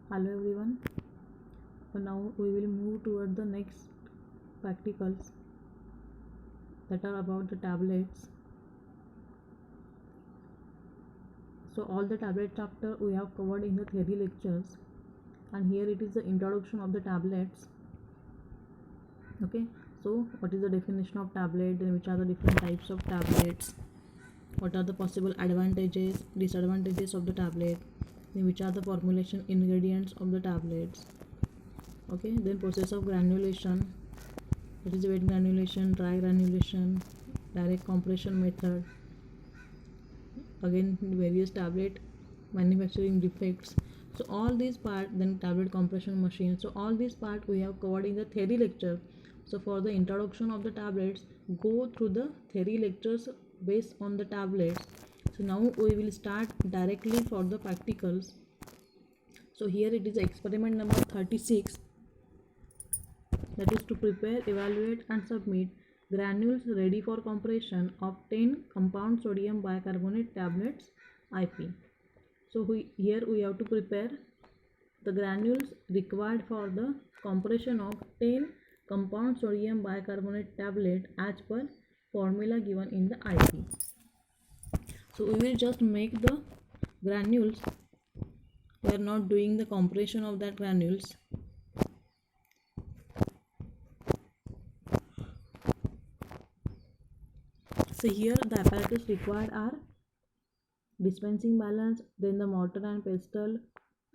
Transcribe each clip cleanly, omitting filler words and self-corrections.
Hello everyone. So now we will move toward the next practicals that are about the tablets. So all the tablet chapter we have covered in the theory lectures, and here it is the introduction of the tablets. Okay, so what is the definition of tablet, then which are the different types of tablets, what are the possible advantages, disadvantages of the tablet, then which are the formulation ingredients of the tablets. Okay, then process of granulation, that is wet granulation, dry granulation, direct compression method, again various tablet manufacturing defects. So all these part, then tablet compression machine, so all these part we have covered in the theory lecture. So for the introduction of the tablets, go through the theory lectures based on the tablets. So now we will start directly for the practicals. So here it is experiment number 36, that is to prepare, evaluate and submit granules ready for compression of 10 compound sodium bicarbonate tablets IP. So here we have to prepare the granules required for the compression of 10 compound sodium bicarbonate tablet as per formula given in the IP. So we will just make the granules. We are not doing the compression of that granules. So here the apparatus required are dispensing balance, then the mortar and pestle,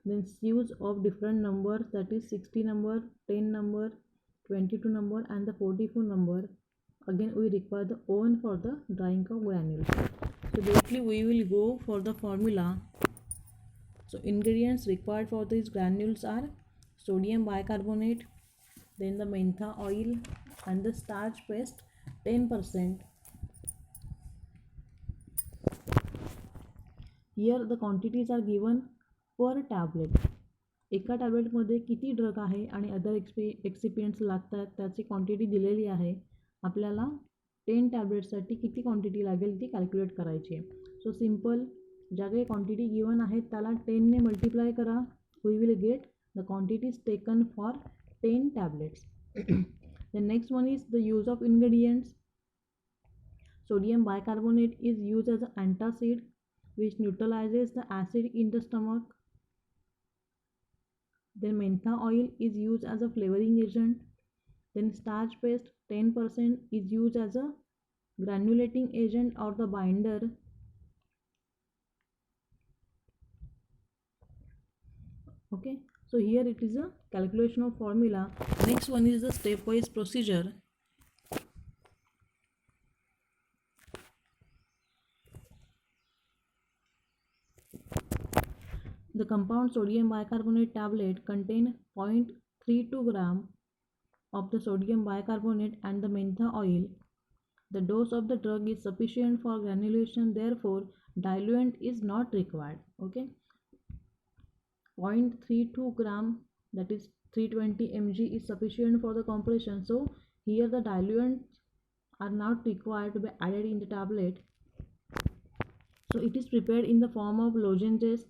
then sieves of different numbers, that is 60 number, 10 number, 22 number and the 44 number. Again we require the oven for the drying of granules. So directly we will go for the formula. So ingredients required for these granules are sodium bicarbonate, then the mentha oil and the starch paste 10%. Here the quantities are given per tablet. एका टॅब्लेटमध्ये किती drug आहे आणि other एक्सिपियंट्स लागतात त्याची quantity दिलेली आहे. आपल्याला 10 टॅब्लेटसाठी किती क्वांटिटी लागेल ती कॅल्क्युलेट करायची आहे. सो सिम्पल, ज्या काही क्वांटिटी गिवन आहेत त्याला 10ने मल्टिप्लाय करा. We will get the quantities taken for 10 tablets. The next one is the use of ingredients. Sodium bicarbonate is used as an antacid which neutralizes the acid in the stomach. Then mentha oil is used as a flavoring agent. Then starch paste 10% is used as a granulating agent or the binder. Okay, so here it is a calculation of formula. Next one is the stepwise procedure. The compound sodium bicarbonate tablet contain 0.32 gram of the sodium bicarbonate and the mentha oil. The dose of the drug is sufficient for granulation, therefore diluent is not required. Okay, 0.32 gram, that is 320 mg is sufficient for the compression. So here the diluents are not required to be added in the tablet. So it is prepared in the form of lozenges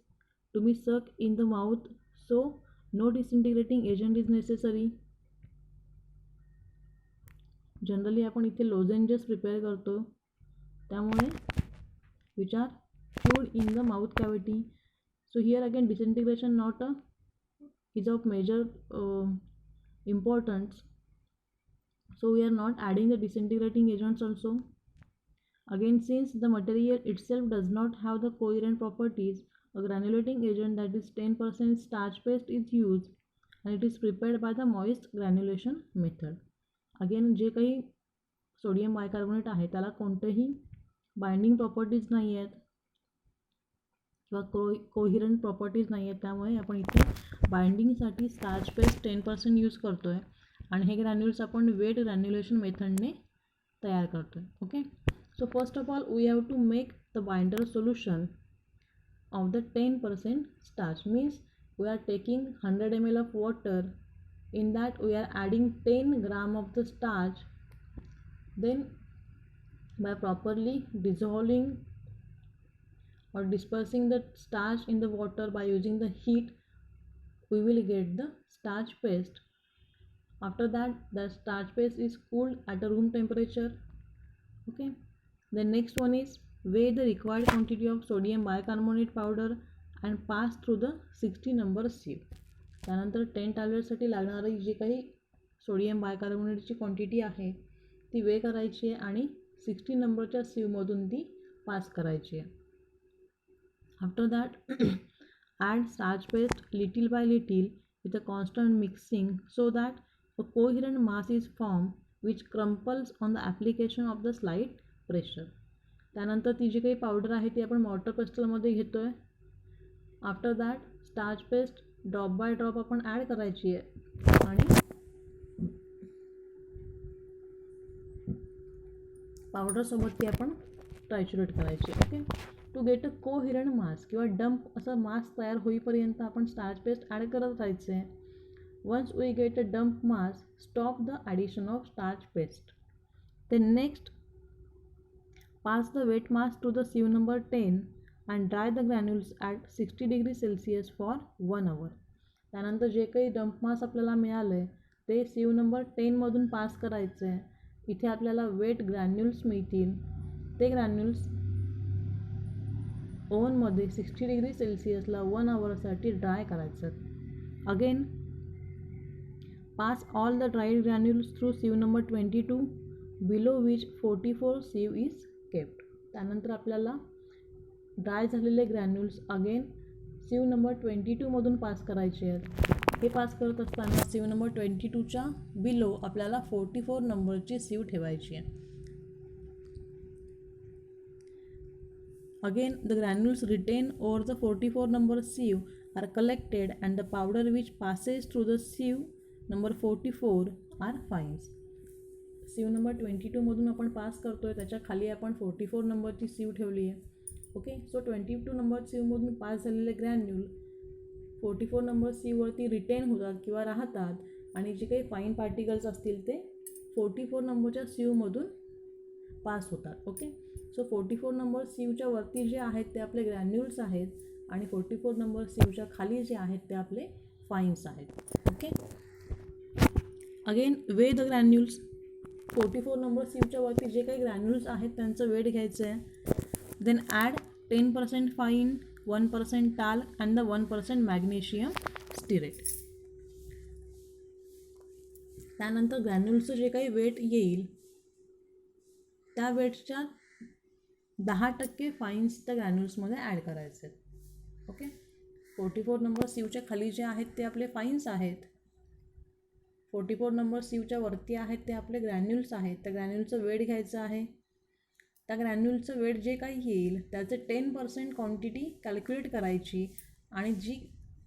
to be sucked in the mouth, so no disintegrating agent is necessary. Generally आपण इथे lozenges prepare करतो, त्यामुळे which are chewed in the mouth cavity. So here again disintegration not is of major importance, so we are not adding the disintegrating agents also. Again, since the material itself does not have the coherent properties, a granulating agent, that is 10% starch paste, is used and it is prepared by the moist granulation method. Again जे काही sodium bicarbonate आहे त्याला कोणतेही binding properties नाही आहेत किंवा कोहिरंट properties नाही आहेत, त्यामुळे आपण इथे बाइंडिंगसाठी स्टार्च पेस्ट 10% यूज करतो आहे आणि हे ग्रॅन्युल्स आपण वेट ग्रॅन्युलेशन मेथडने तयार करतो आहे. Okay, so first of all we have to make the binder solution of the 10% starch. Means we are taking 100 ml of water, in that we are adding 10 gram of the starch. Then by properly dissolving or dispersing the starch in the water by using the heat, we will get the starch paste. After that, the starch paste is cooled at a room temperature. Okay. The next one is weigh the required quantity of sodium bicarbonate powder and pass through the 60 number sieve. त्यानंतर 10 टॅब्लेटसाठी लागणारी जी काही sodium बायकार्बोनेटची quantity आहे ती वे करायची आहे आणि 60 नंबरच्या सिवमधून ती पास करायची आहे. After that add starch paste little by little with a constant mixing so that a coherent mass is formed which crumples on the application of the slight pressure. त्यानंतर ती जी काही पावडर आहे ती आपण मॉर्टर पेस्टलमध्ये घेतो आहे. After that starch paste drop by drop आपण add करायची आहे आणि पावडरसोबत ती आपण ट्रायच्युरेट करायची. Okay. To get a coherent मास किंवा डंप असा मास तयार होईपर्यंत आपण स्टार्च पेस्ट ॲड करत राहायचे आहे. Once we get a damp mass stop the addition of starch paste. Then next pass the wet mass to the sieve number 10 and dry the granules at 60 degrees Celsius for 1 hour. त्यानंतर जे काही dump मास आपल्याला मिळालं आहे ते सिव number 10मधून पास करायचं आहे. इथे आपल्याला वेट ग्रॅन्युल्स मिळतील. ते ग्रॅन्युल्स ओव्हनमध्ये 60 डिग्री सेल्सिअसला 1 आवरसाठी ड्राय करायचं. Again pass all the dried granules through sieve number 22 below which 44 sieve is kept. त्यानंतर आपल्याला ड्राय झालेले ग्रॅन्युल्स अगेन सिव नंबर 22मधून पास करायचे आहेत. हे पास करत असताना सिव नंबर 22च्या बिलो आपल्याला 44 नंबरची सिव ठेवायची आहे. Again the granules retain over the 44 number sieve are collected and the powder which passes through the sieve number 44 are fines. Sieve number 22मधून आपण पास करतो आहे त्याच्या खाली आपण 44 नंबरची सिव ठेवली आहे. ओके. सो 22 नंबर सिवमधून पास झालेले ग्रॅन्युल 44 नंबर सिववरती रिटेन होतात किंवा राहतात आणि जे काही फाईन पार्टिकल्स असतील ते 44 नंबरच्या सिवमधून पास होतात. ओके. सो 44 नंबर सिवच्या वरती जे आहेत ते आपले ग्रॅन्युल्स आहेत आणि 44 नंबर सिवच्या खाली जे आहेत ते आपले फाईन्स आहेत. Okay. Again weigh the granules. 44 number सिवच्या वरती जे काही ग्रॅन्युल्स आहेत त्यांचं वेट घ्यायचं आहे. देन ॲड 10% फाईन, 1% टाल अँड द 1% मॅग्नेशियम स्टिरेट. त्यानंतर ग्रॅन्युल्सचं जे काही वेट येईल त्या वेटच्या 10% फाईन्स त्या ग्रॅन्युल्समध्ये ॲड करायचे आहेत. ओके. 44 नंबर सिवच्या खाली जे आहेत ते आपले फाईन्स आहेत. 44 नंबर सिवच्या वरती आहेत ते आपले ग्रॅन्युल्स आहेत. त्या ग्रॅन्युलचं वेट घ्यायचं आहे. त्या ग्रॅन्युलचं वेट जे काही येईल त्याचे 10% क्वांटिटी कॅल्क्युलेट करायची आणि जी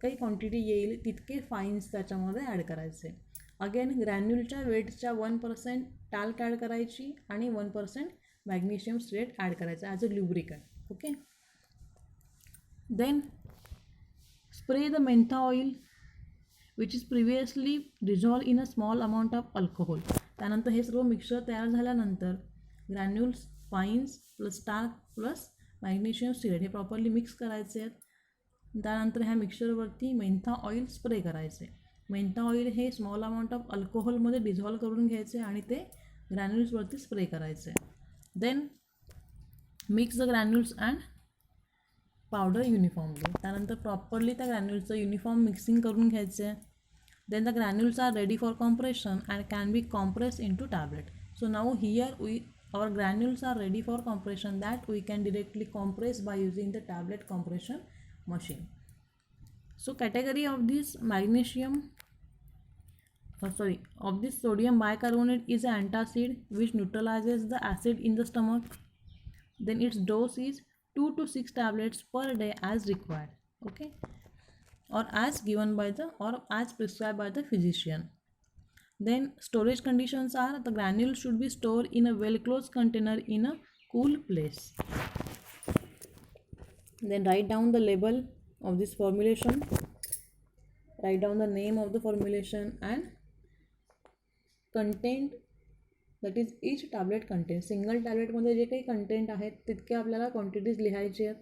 काही क्वांटिटी येईल तितके फाईन्स त्याच्यामध्ये ॲड करायचे. अगेन ग्रॅन्युलच्या वेटच्या 1% टाल्क ॲड करायची आणि 1% मॅग्नेशियम स्टिरेट ॲड करायचं as a lubricant. Okay. Then spray the mentha oil which is previously dissolved in a small amount of alcohol. त्यानंतर हे सर्व मिक्सचर तयार झाल्यानंतर granules, fines plus talc plus magnesium stearate हे properly mix करायचे आहेत. त्यानंतर ह्या मिक्सचरवरती मेंथा ऑइल स्प्रे करायचे. मेंथा ऑइल हे स्मॉल अमाऊंट ऑफ अल्कोहोलमध्ये डिझॉल्व करून घ्यायचे आणि ते ग्रॅन्युल्सवरती स्प्रे करायचे. Then mix the granules and powder uniformly. त्यानंतर प्रॉपरली त्या ग्रॅन्युल्सचं युनिफॉर्म मिक्सिंग करून घ्यायचं आहे. Then the granules are ready for compression and can be compress into tablet. So now here our granules are ready for compression that we can directly compress by using the tablet compression machine. So category of this of this sodium bicarbonate is an antacid which neutralizes the acid in the stomach. Then its dose is 2 to 6 tablets per day as required. Okay, or as given by the or as prescribed by the physician. Then storage conditions are the granules should be stored in a well closed container in a cool place. Then write down the label of this formulation, write down the name of the formulation and content, that is each tablet contains. Single tablet मध्ये जे काही content आहेत तितके आपल्याला quantities लिहायचे आहेत.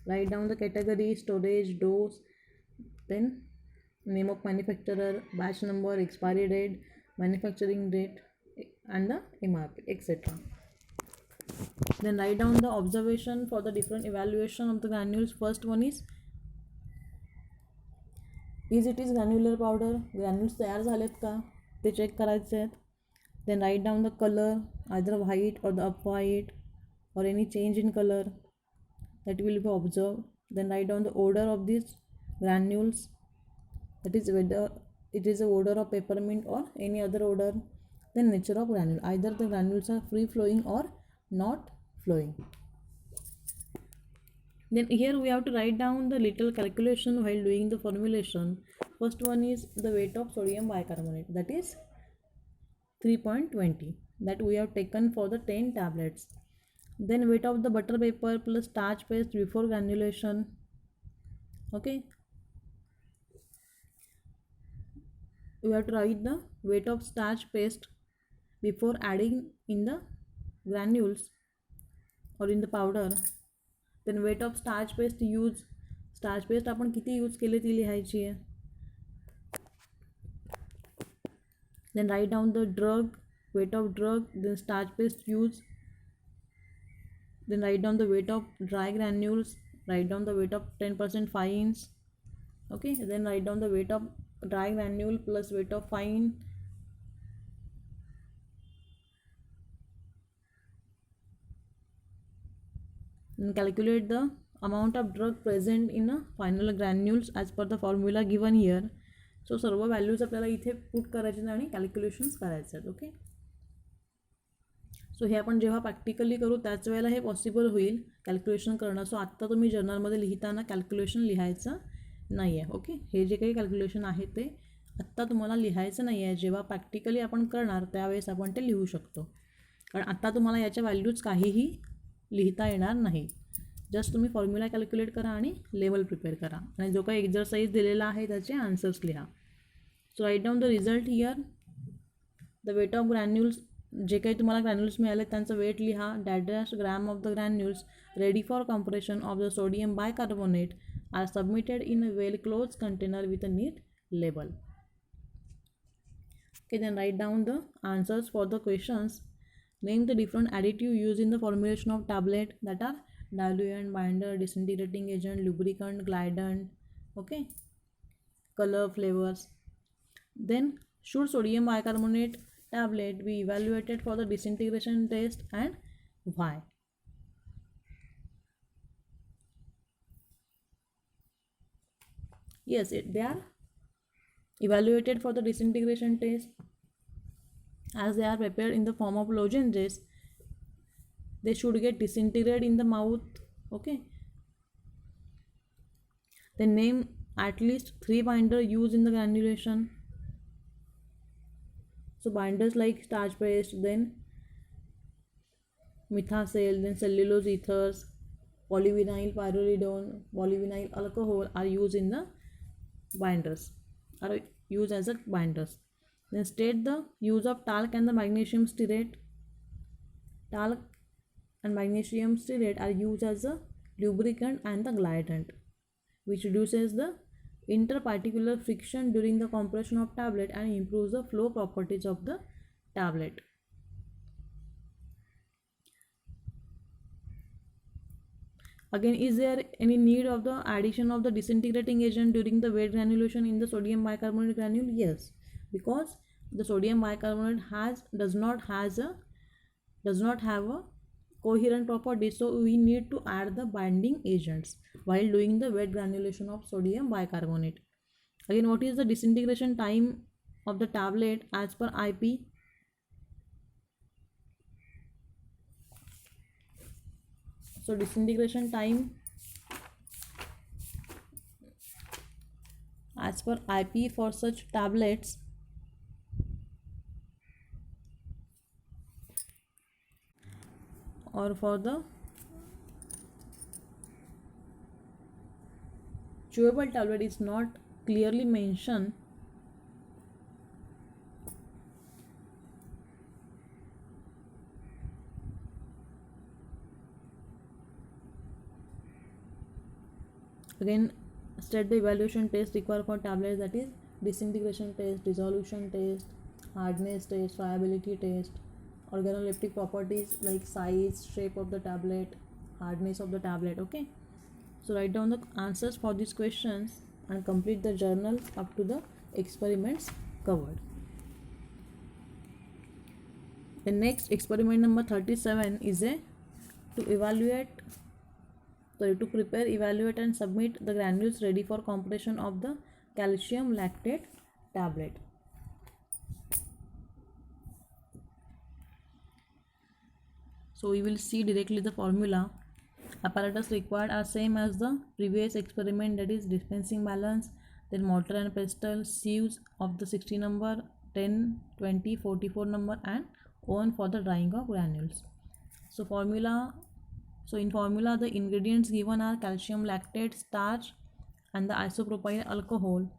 Write down the category, storage, dose, then name of manufacturer, batch number, expiry date, manufacturing date, and the MRP, etc. Then write down the observation for the different evaluation of the granules. First one is it is granular powder, granules तयार झालेत का ते check करायचे आहेत. Then write down the color, either white or the up white or any change in color that will be observed. Then write down the odor of these granules, that is whether it is a odor of peppermint or any other odor. Then nature of granule, either the granules are free flowing or not flowing. Then here we have to write down the little calculation while doing the formulation. First one is the weight of sodium bicarbonate, that is 3.20, that we have taken for the 10 tablets. Then weight of the butter paper plus starch paste before granulation. Okay, we have to write the weight of starch paste before adding in the granules or in the powder. Then weight of starch paste use, starch paste आपण किती use केले ती लिहायची आहे. Then write down the drug, weight of drug, then starch paste use. Then write down the weight of dry granules, write down the weight of 10% fines. Okay, then write down the weight of dry granule plus weight of fine. And calculate the amount of drug present in a final granules as per the formula given here. So सर्व values आपल्याला इथे put करायचे आणि calculations करायचे आहेत. Okay, सो हे आपण जेव्हा practically करू त्याच वेळेला हे पॉसिबल होईल कॅल्क्युलेशन करणं. सो आत्ता तुम्ही जर्नलमध्ये लिहिताना कॅल्क्युलेशन लिहायचं नाही आहे. ओके, हे जे काही कॅल्क्युलेशन आहे ते आत्ता तुम्हाला लिहायचं नाही आहे. जेव्हा प्रॅक्टिकली आपण करणार त्यावेळेस आपण ते लिहू शकतो, कारण आत्ता तुम्हाला याच्या व्हॅल्यूज काहीही लिहिता येणार नाही. जस्ट तुम्ही फॉर्म्युला कॅल्क्युलेट करा आणि लेवल प्रिपेअर करा आणि जो काही एक्झरसाईज दिलेला आहे त्याचे आन्सर्स लिहा. So write down the result here, the weight of granules, जे काही तुम्हाला ग्रॅन्युल्स मिळाले त्यांचं वेट लिहा. Dash gram of the granules ready for compression of the sodium bicarbonate are submitted in a well close container with a neat label. Okay, then write down the answers for the questions. Name the different additive used in the formulation of tablet, that are diluent, binder, disintegrating agent, lubricant, glidant. Okay, color, flavors. Then should sodium bicarbonate tablet be evaluated for the disintegration test and why? Yes, they are evaluated for the disintegration test as they are prepared in the form of lozenges. They should get disintegrated in the mouth. Okay, then name at least 3 binder used in the granulation. So binders like starch paste, then methacel, then cellulose ethers, polyvinyl pyrrolidone, polyvinyl alcohol are used in the binders, are used as a binders. Then state the use of talc and the magnesium stearate. Talc and magnesium stearate are used as a lubricant and the glidant, which reduces the interparticular friction during the compression of tablet and improves the flow properties of the tablet. Again, is there any need of the addition of the disintegrating agent during the wet granulation in the sodium bicarbonate granule? Yes, because the sodium bicarbonate does not have a coherent property, so we need to add the binding agents while doing the wet granulation of sodium bicarbonate. Again, what is the disintegration time of the tablet as per IP? So disintegration time as per IP for such tablets or for the chewable tablet is not clearly mentioned. Again, state the evaluation test required for tablets, that is disintegration test, dissolution test, hardness test, friability test, organoleptic properties like size, shape of the tablet, hardness of the tablet. Okay, so write down the answers for these questions and complete the journal up to the experiments covered. The next experiment number 37 is to prepare, evaluate and submit the granules ready for compression of the calcium lactate tablet. So we will see directly the formula. Apparatus required are same as the previous experiment, that is dispensing balance, then mortar and pestle, sieves of the 60 number, 10, 20, 44 number and oven for the drying of granules. So in formula the ingredients given are calcium lactate, starch and the isopropyl alcohol.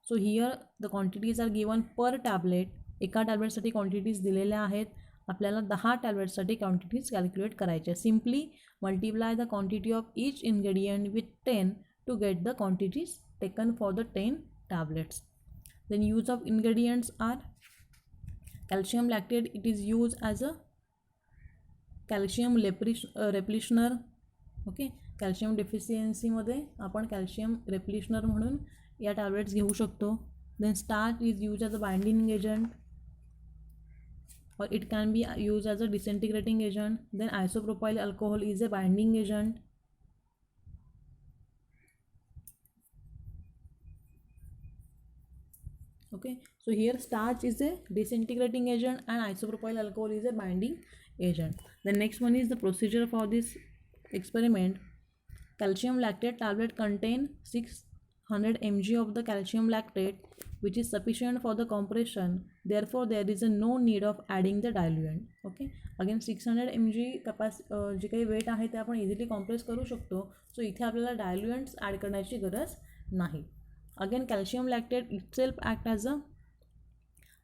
So here the quantities are given per tablet. एका टॅब्लेटसाठी quantities दिलेल्या आहेत. आपल्याला 10 टॅब्लेटसाठी quantities calculate करायचे. Simply multiply the quantity of each ingredient with 10 to get the quantities taken for the 10 tablets. Then use of ingredients are calcium lactate. It is used as a calcium repletioner. Okay, calcium डेफिशियन्सीमध्ये आपण calcium replenisher म्हणून या tablets घेऊ शकतो. Then starch is use as a binding agent or it can be used as a disintegrating agent. Then isopropyl alcohol is a binding agent. Okay, so here starch is a disintegrating agent and isopropyl alcohol is a binding agent. The next one is the procedure for this experiment. Calcium lactate tablet contain 600 mg of the calcium lactate which is sufficient for the compression. Therefore there is a no need of adding the diluent. Okay, again 600 mg जे काही wait आहे ते आपण easily compress करू शकतो. सो इथे आपल्याला डायल्युएंट्स add करण्याची गरज नाही. Again calcium lactate itself act as a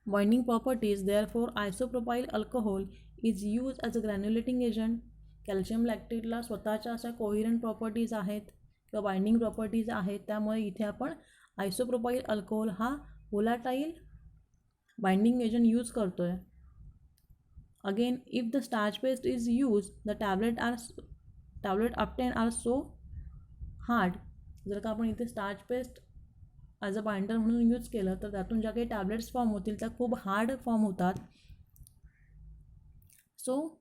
binding properties. Therefore isopropyl alcohol is use as a granulating agent. Calcium लॅक्टेटला स्वतःच्या अशा कोहिरंट प्रॉपर्टीज आहेत किंवा बाइंडिंग प्रॉपर्टीज आहेत, त्यामुळे इथे आपण आयसोप्रोपाइल अल्कोहोल हा व्होलाटाईल बाइंडिंग एजंट यूज करतो आहे. Again if the starch paste is use the tablet obtain are so hard. जर का आपण इथे starch paste as a binder म्हणून यूज केलं तर त्यातून ज्या काही टॅब्लेट्स फॉर्म होतील त्या खूप हार्ड फॉर्म होतात. सो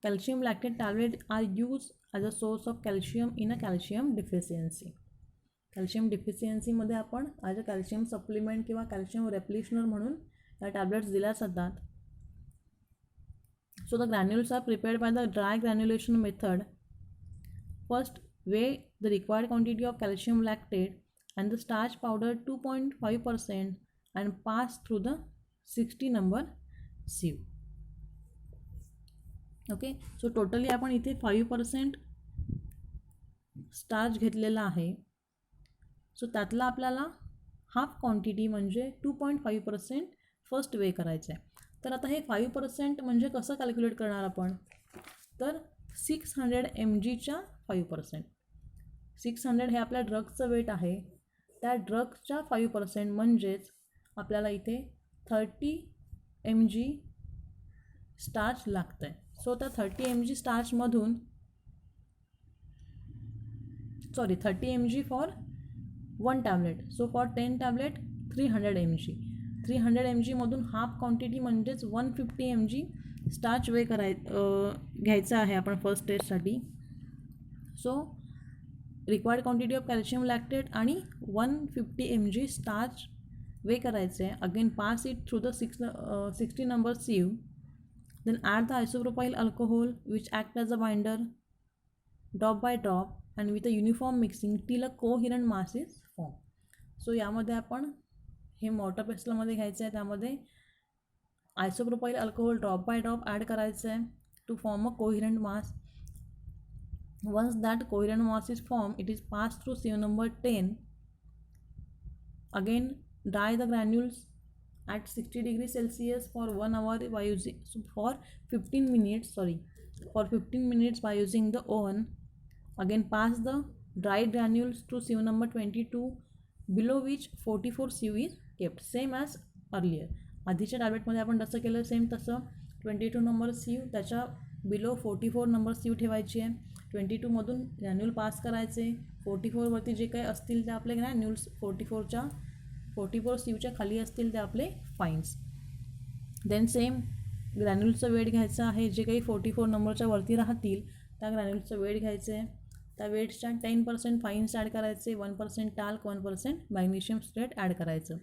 calcium lactate tablet are used as a source of calcium in a calcium deficiency. Calcium डिफिशियन्सीमध्ये आपण ॲज अ कॅल्शियम सप्लिमेंट किंवा कॅल्शियम रेप्लिशनर म्हणून या टॅब्लेट्स दिल्या जातात. So the granules are prepared by the dry granulation method. First weigh the required quantity of calcium lactate and the starch powder 2.5% and pass through the 60 number sieve. Okay, so totally आपण इथे 5% starch घेतलेला आहे. सो त्यातला आपल्याला half quantity म्हणजे 2.5% first way करायचं आहे. तर आता हे 5% म्हणजे कसं कॅल्क्युलेट करणार आपण, तर 600 mgच्या 5%. 600 हे आपल्या ड्रगचं वेट आहे, त्या ड्रगच्या 5% म्हणजेच आपल्याला इथे 30 mg स्टार्च लागतं आहे. सो त्या 30 mg स्टार्चमधून 30 mg for 1 tablet. So for 10 tablet 300 mg. 300 mg मधून हाफ क्वांटिटी म्हणजेच 150 mg स्टार्च वे घ्यायचं आहे आपण फर्स्ट टेस्टसाठी. So required quantity of calcium lactate आणि 150 mg स्टार्च वे करायचं आहे. Again pass it through the 60 number sieve. Then add the isopropyl alcohol which act as a binder drop by drop and with a uniform mixing till a coherent mass is formed. So यामध्ये आपण हे mortar पेस्टलमध्ये घ्यायचं आहे, त्यामध्ये isopropyl alcohol drop by drop add करायचं आहे to form a coherent mass. Once that coherent mass is form it is pass through sieve number 10. Again dry the granules at 60 degrees Celsius for 1 hour by using for 15 minutes by using the oven. Again pass the dried granules to sieve number 22 below which 44 sieve is kept, same as earlier. आधीच्या टॅब्लेटमध्ये आपण जसं केलं same तसं 22 number सिव त्याच्या below 44 number सिव ठेवायची आहे. 22मधून granule पास करायचे. 44वरती जे काही असतील ते आपले ग्रॅन्युल्स 44 सिवच्या खाली असतील ते आपले फाईन्स. देन सेम ग्रॅन्युल्सचं वेट घ्यायचं आहे. जे काही 44 नंबरच्या वरती राहतील त्या ग्रॅन्युल्सचं वेट घ्यायचं आहे. त्या वेट्सच्या 10% फाईन्स ॲड करायचे, 1% टाल्क, 1% मॅग्नेशियम स्ट्रेट ॲड करायचं.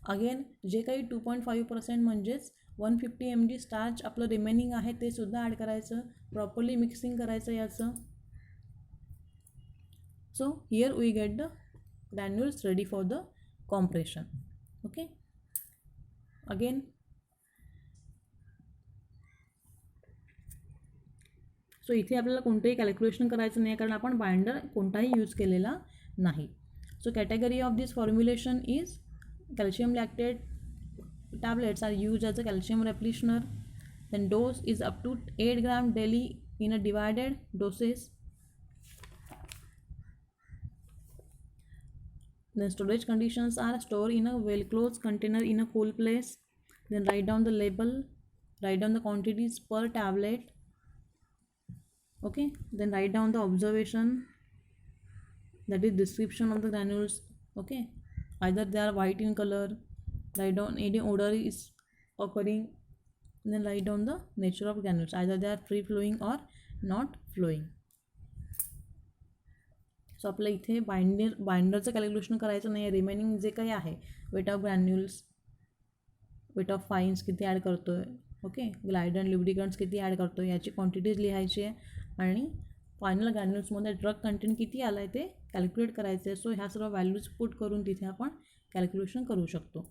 अगेन जे काही 2.5% म्हणजेच 150 mg स्टार्च आपलं रिमेनिंग आहे ते सुद्धा ॲड करायचं. प्रॉपरली मिक्सिंग करायचं याचं. So here we get the granules ready for the compression. Okay. Again so इथे आपल्याला कोणतंही कॅल्क्युलेशन करायचं नाही कारण आपण बाइंडर कोणताही यूज केलेला नाही. So category of this formulation is calcium lactate tablets are used as a calcium repletioner. Then dose is up to 8 gram daily in a divided doses. Then storage conditions are store in a well closed container in a cool place. Then write down the label, write down the quantities per tablet. Okay. Then write down the observation, that is description of the granules. Okay. Either they are white in color, write down any odor is occurring, then write down the nature of granules, either they are free flowing or not flowing. सो आपल्या इथे बाइंडरचं calculation करायचं नाही आहे. Remaining जे काही आहे wait of granules, weight of fines किती add करतो आहे, ओके, ग्लायडन ल्युब्रिकंट्स किती ॲड करतो आहे याची क्वांटिटीज लिहायची आहे आणि फायनल ग्रॅन्युल्समध्ये ड्रग कंटेंट किती आलं आहे ते कॅल्क्युलेट करायचं आहे. सो ह्या सर्व व्हॅल्यूज पुट करून तिथे आपण कॅल्क्युलेशन करू शकतो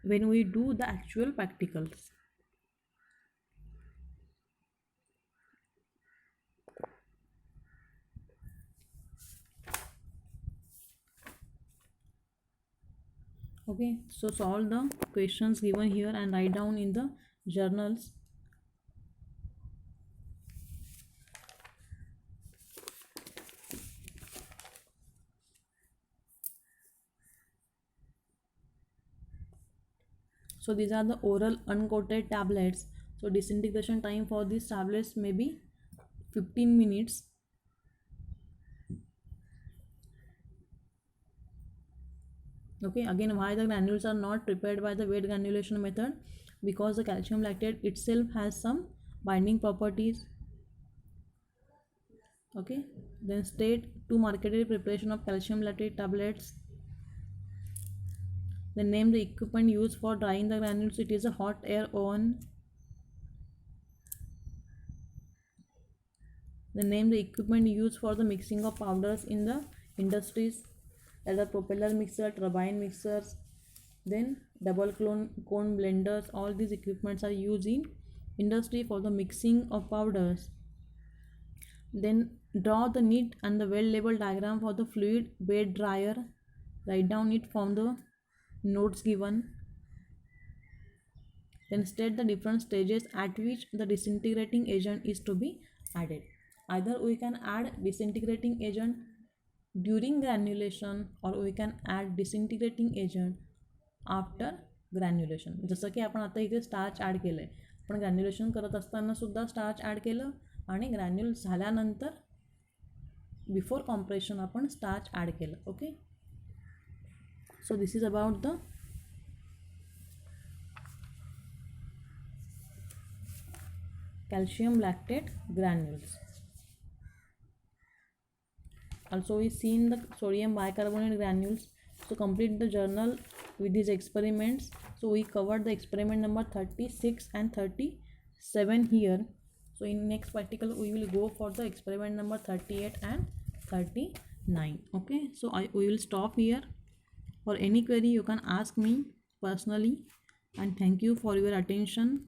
when we do the actual practicals. Okay, so solve the questions given here and write down in the journals. So these are the oral uncoated tablets. So disintegration time for these tablets may be 15 minutes. Okay, again why the granules are not prepared by the wet granulation method? Because the calcium lactate itself has some binding properties. Okay, then state to marketed preparation of calcium lactate tablets. Then name the equipment used for drying the granules. It is a hot air oven. Then name the equipment used for the mixing of powders in the industries, as a propeller mixer, turbine mixers, then double cone blenders. All these equipments are used in industry for the mixing of powders. Then draw the neat and the well labeled diagram for the fluid bed dryer. Write down it from the notes given. Then state the different stages at which the disintegrating agent is to be added. Either we can add disintegrating agent during granulation or we can add disintegrating agent after granulation. जसं की आपण आता इथे starch add केलं आहे, आपण ग्रॅन्युलेशन करत असताना सुद्धा स्टार्च ॲड केलं आणि ग्रॅन्युल झाल्यानंतर बिफोर कॉम्प्रेशन आपण स्टार्च ॲड केलं. Okay, so this is about the calcium lactate granules. Also we seen the sodium bicarbonate granules. So complete the journal with these experiments. So we covered the experiment number 36 and 37 here. So in next practical we will go for the experiment number 38 and 39. Okay, so we will stop here. For any query you can ask me personally, and thank you for your attention.